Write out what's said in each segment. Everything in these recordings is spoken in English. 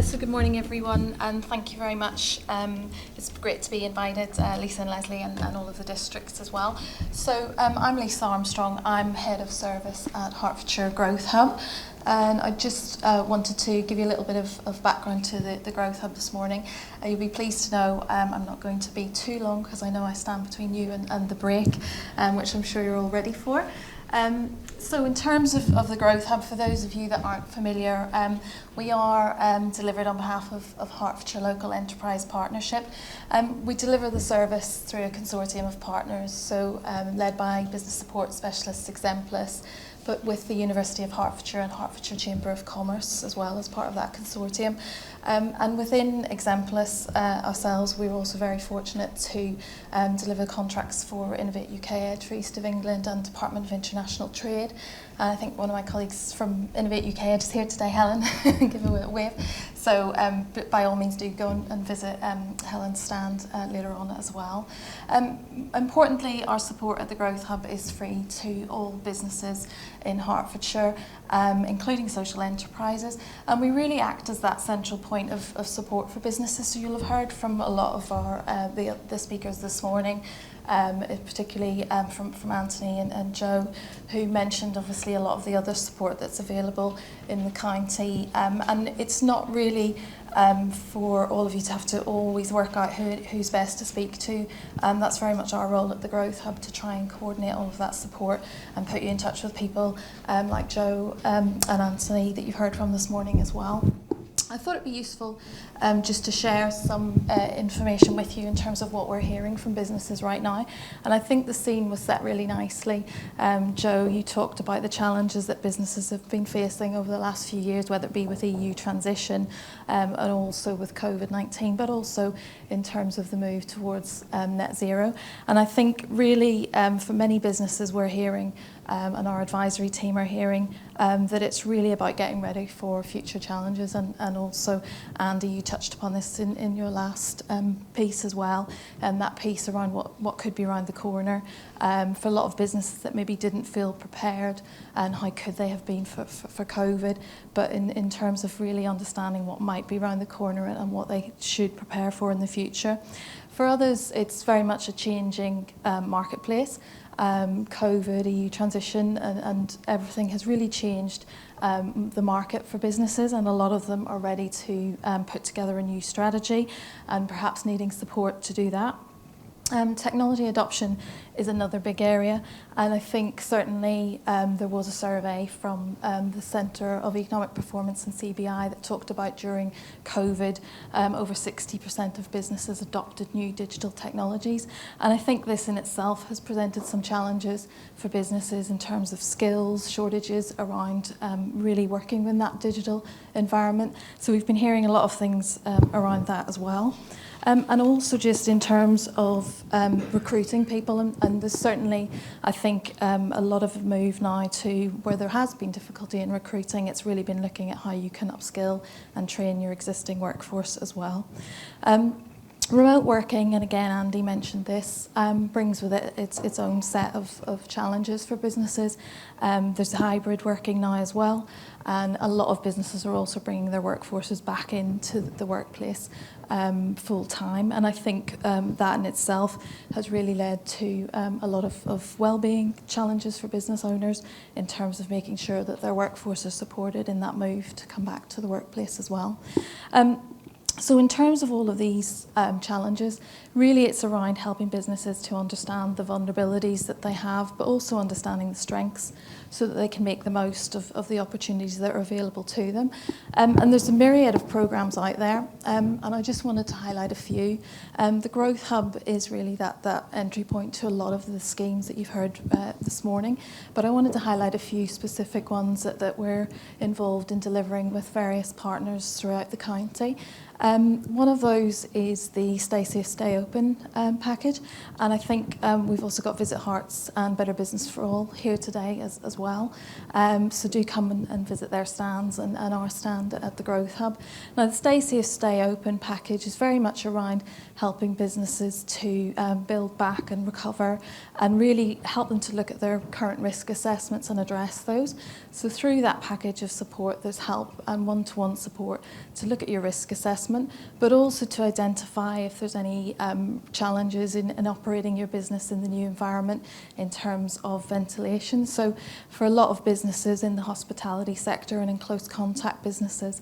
So good morning everyone, and thank you very much. It's great to be invited, Lisa and Leslie and all of the districts as well. So I'm Liza Armstrong, I'm Head of Service at Hertfordshire Growth Hub, and I just wanted to give you a little bit of background to the Growth Hub this morning. You'll be pleased to know I'm not going to be too long because I know I stand between you and the break, which I'm sure you're all ready for. So in terms of the Growth Hub, for those of you that aren't familiar, we are delivered on behalf of Hertfordshire Local Enterprise Partnership. We deliver the service through a consortium of partners, so led by business support specialists Exemplis, but with the University of Hertfordshire and Hertfordshire Chamber of Commerce as well as part of that consortium. And within Exemplis ourselves, we're also very fortunate to deliver contracts for Innovate UK Edge for East of England and Department of International Trade. I think one of my colleagues from Innovate UK Edge is here today, Helen, give a wave. So but by all means do go and visit Helen's stand later on as well. Importantly, our support at the Growth Hub is free to all businesses in Hertfordshire, including social enterprises, and we really act as that central point of support for businesses. So you'll have heard from a lot of our the speakers this morning, particularly from Anthony and Joe, who mentioned obviously a lot of the other support that's available in the county, and it's not really for all of you to have to always work out who's best to speak to. That's very much our role at the Growth Hub, to try and coordinate all of that support and put you in touch with people like Joe and Anthony that you've heard from this morning as well. I thought it'd be useful just to share some information with you in terms of what we're hearing from businesses right now. And I think the scene was set really nicely. Joe, you talked about the challenges that businesses have been facing over the last few years, whether it be with EU transition and also with COVID-19, but also in terms of the move towards net zero. And I think really for many businesses we're hearing, and our advisory team are hearing, that it's really about getting ready for future challenges, and also Andy, you touched upon this in your last piece as well, and that piece around what could be around the corner for a lot of businesses that maybe didn't feel prepared, and how could they have been for COVID, but in terms of really understanding what might be around the corner and what they should prepare for in the future. For others, it's very much a changing marketplace. COVID, EU transition, and everything has really changed the market for businesses, and a lot of them are ready to put together a new strategy and perhaps needing support to do that. Technology adoption is another big area, and I think certainly there was a survey from the Centre of Economic Performance and CBI that talked about during COVID over 60% of businesses adopted new digital technologies, and I think this in itself has presented some challenges for businesses in terms of skills shortages around really working in that digital environment. So we've been hearing a lot of things around that as well. And also just in terms of recruiting people, and there's certainly, I think, a lot of move now to where there has been difficulty in recruiting. It's really been looking at how you can upskill and train your existing workforce as well. Remote working, and again Andy mentioned this, brings with it its own set of challenges for businesses. There's hybrid working now as well, and a lot of businesses are also bringing their workforces back into the workplace full time, and I think that in itself has really led to a lot of well-being challenges for business owners in terms of making sure that their workforce is supported in that move to come back to the workplace as well. So in terms of all of these challenges, really it's around helping businesses to understand the vulnerabilities that they have, but also understanding the strengths so that they can make the most of the opportunities that are available to them. And there's a myriad of programmes out there, and I just wanted to highlight a few. The Growth Hub is really that entry point to a lot of the schemes that you've heard this morning, but I wanted to highlight a few specific ones that we're involved in delivering with various partners throughout the county. One of those is the Stay Safe, Stay Open package, and I think we've also got Visit Hearts and Better Business for All here today as well. So do come and visit their stands and our stand at the Growth Hub. Now the Stay Safe, Stay Open package is very much around helping businesses to build back and recover and really help them to look at their current risk assessments and address those. So through that package of support, there's help and one-to-one support to look at your risk assessment, but also to identify if there's any challenges in operating your business in the new environment in terms of ventilation. So for a lot of businesses in the hospitality sector and in close contact businesses,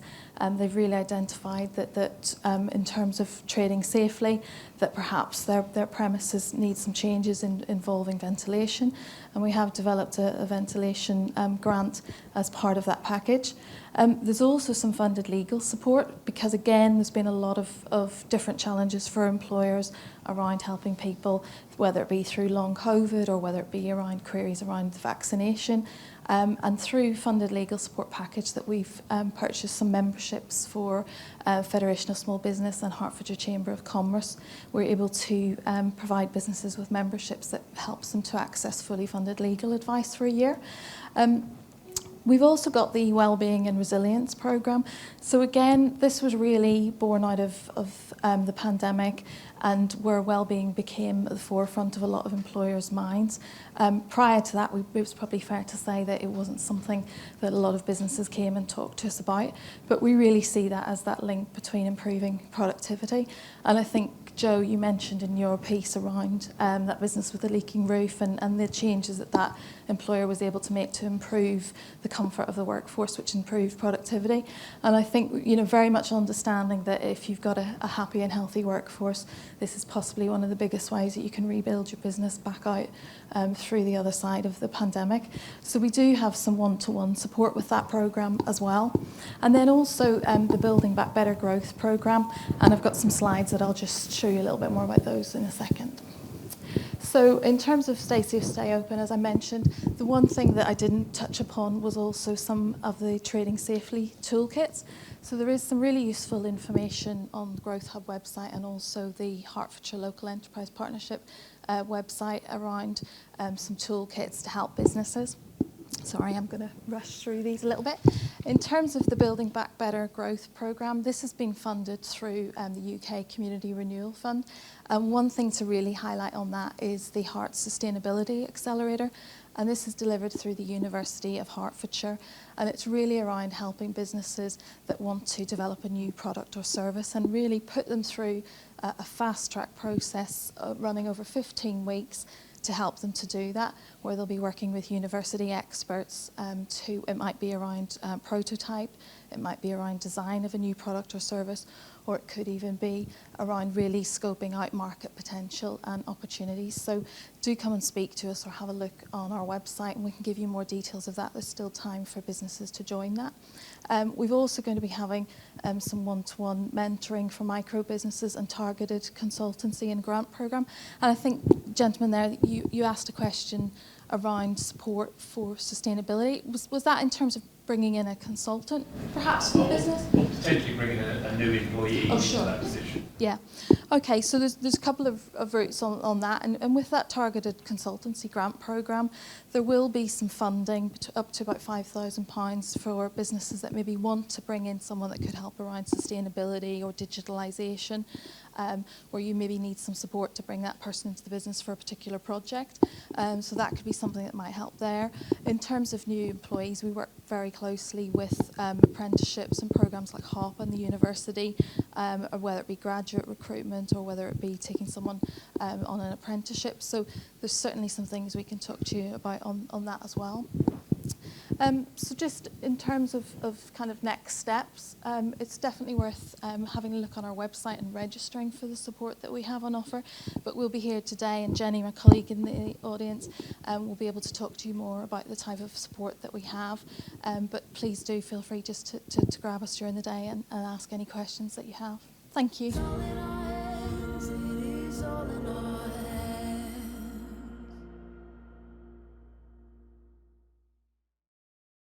they've really identified that in terms of trading safely, that perhaps their premises need some changes involving ventilation. And we have developed a ventilation grant as part of that package. There's also some funded legal support because, again, there's been a lot of different challenges for employers around helping people, whether it be through long COVID or whether it be around queries around the vaccination. And through funded legal support package that we've purchased some memberships for Federation of Small Business and Hertfordshire Chamber of Commerce, we're able to provide businesses with memberships that helps them to access fully funded legal advice for a year. We've also got the Wellbeing and Resilience programme. So again, this was really born out of the pandemic and where wellbeing became at the forefront of a lot of employers' minds. Prior to that, it was probably fair to say that it wasn't something that a lot of businesses came and talked to us about, but we really see that as that link between improving productivity. And I think, Joe, you mentioned in your piece around that business with the leaking roof and the changes that employer was able to make to improve the comfort of the workforce, which improved productivity. And I think, very much understanding that if you've got a happy and healthy workforce, this is possibly one of the biggest ways that you can rebuild your business back out through the other side of the pandemic. So we do have some one-to-one support with that programme as well. And then also the Building Back Better Growth programme. And I've got some slides that I'll just show you a little bit more about those in a second. So in terms of Stay Safe, Stay Open, as I mentioned, the one thing that I didn't touch upon was also some of the Trading Safely toolkits. So there is some really useful information on the Growth Hub website and also the Hertfordshire Local Enterprise Partnership website around some toolkits to help businesses. Sorry, I'm going to rush through these a little bit. In terms of the Building Back Better Growth programme, this has been funded through the UK Community Renewal Fund. One thing to really highlight on that is the Heart Sustainability Accelerator, and this is delivered through the University of Hertfordshire, and it's really around helping businesses that want to develop a new product or service and really put them through a fast-track process running over 15 weeks to help them to do that, where they'll be working with university experts it might be around prototype, it might be around design of a new product or service, or it could even be around really scoping out market potential and opportunities. So do come and speak to us or have a look on our website and we can give you more details of that. There's still time for businesses to join that. We've also going to be having some one-to-one mentoring for micro businesses and targeted consultancy and grant programme. And I think, gentlemen there, you asked a question around support for sustainability. Was that in terms of bringing in a consultant, perhaps, for the business? Or potentially bringing a new employee into that position. Yeah. Okay, so there's a couple of routes on that. And with that targeted consultancy grant programme, there will be some funding up to about £5,000 for businesses that maybe want to bring in someone that could help around sustainability or digitalisation, where you maybe need some support to bring that person into the business for a particular project. So that could be something that might help there. In terms of new employees, we work very closely with apprenticeships and programmes like HOP and the university, or whether it be graduate recruitment or whether it be taking someone on an apprenticeship. So there's certainly some things we can talk to you about on that as well. So just in terms of kind of next steps, it's definitely worth having a look on our website and registering for the support that we have on offer. But we'll be here today, and Jenny, my colleague in the audience, will be able to talk to you more about the type of support that we have. But please do feel free just to grab us during the day and ask any questions that you have. Thank you.